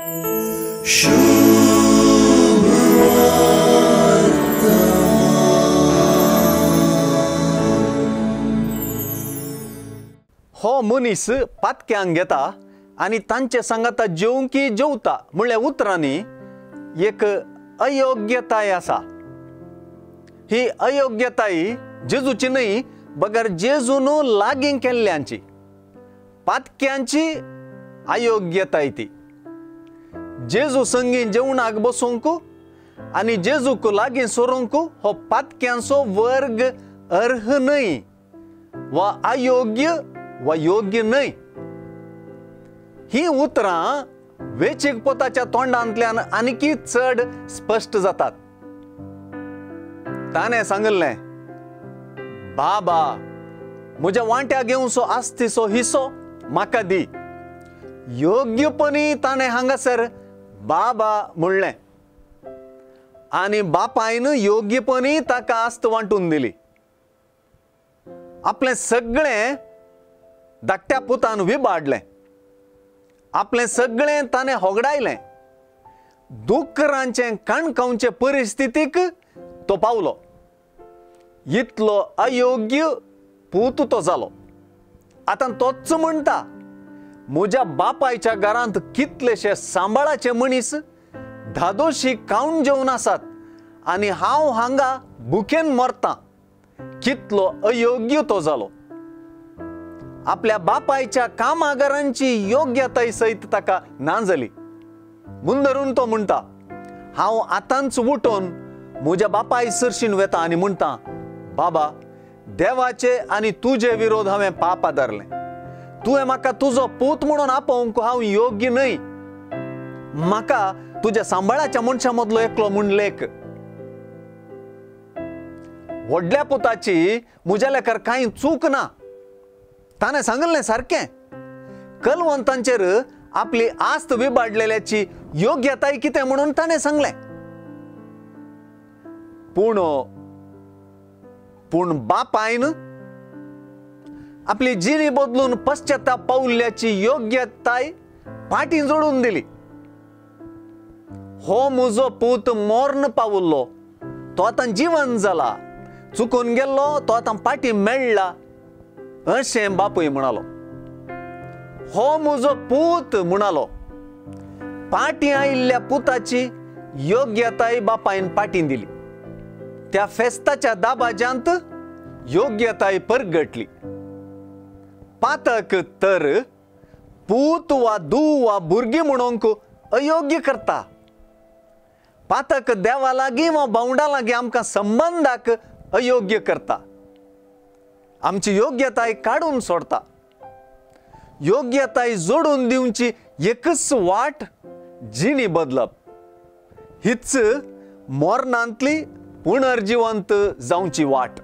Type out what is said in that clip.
हो मनीस पातक्यांक घेता आणि तांचे सांगाता जेवंकी जेवता म्हणल्या उतरांनी एक अयोग्यताय आसा. ही अयोग्यताय जेजूची न्हय बगर जेजून लागीं केल्ल्यांची पातक्यांची अयोग्यताय ती. जेजू संगी जेवणाक बसूंक आणि जेजूक लागीं सोरूंक हो पातक्यांचो वर्ग अर्ह न्हय वा अयोग्य वा योग्य न्हय. ही उतरां वेंचीक पोताच्या तोंडांतल्यान आनीकी चड स्पश्ट जातात. ताणें सांगलें, बाबा म्हज्या वांट्या घेवचो आस्तीचो हिस्सो म्हाका दी. योग्यपणी ताणें हांगासर बाबा म्हणलें आनी बापायन योग्यपणी ताका आस्त वांटून दिली. आपलें सगळें धाकट्या पुतान विबाडलें. आपलें सगळें ताणें होगडायलें. दुकरांचे कणकावचे परिस्थितीक तो पावलो. इतलो अयोग्य पूत तो जालो. आतां तोच म्हणटा, म्हज्या बापायच्या घरांत कितलेशे सांबाळाचे मनीस धादोशी खावन जेवन आसात आनी हांव हांगा भुकेन मरतां. कितलो अयोग्य तो जालो. आपल्या बापायच्या कामागारांची योग्यताय सयत ताका ना जाली. मुंदरून तो म्हणटा, हांव आतांच उठोन म्हज्या बापाय सरशीन वेता आनी म्हणटा, बाबा देवाचे आनी तुजे विरोध हांवें पाप आदारलें. तुवें म्हाका तुजो पूत म्हणून आपोवंक हांव योग्य न्हय. म्हाका तुज्या सांबाळाच्या मनशा मदलो एकलो म्हूण लेख. व्हडल्या पुताची म्हज्या लेकार कांय चूक ना. ताणें सांगलें सारकें. कलवंतांचेर आपली आस्त विबाडलेल्याची योग्यताय कितें म्हणून ताणें सांगलें. पूण बापायन आपली जिणी बदलून पश्चाताप पावल्ल्याची योग्यताय फाटीं जोडून दिली. हो म्हजो पूत मोर्न पावल्लो, तो आतां जिवंत जाला. चुकून गेल्लो, तो आतां फाटीं मेळ्ळा अशें बापूय म्हणालो. हो म्हजो पूत म्हणालो. फाटीं आयिल्ल्या पुताची योग्यताय बापायन फाटीं दिली. त्या फेस्ताच्या दाबाज्यांत योग्यताय परगटली. पातक तर पूत वा धूव वा भुरगीं म्हणूंक अयोग्य करता. पातक देवा लागीं वा भावंडा लागीं आमकां संबंधाक अयोग्य करता. आमची योग्यताय काडून सोडता. योग्यताय जोडून दिवची एकच वाट जिणी बदलप. हीच मोर्नांतली पुनर्जिवंत जावची वाट.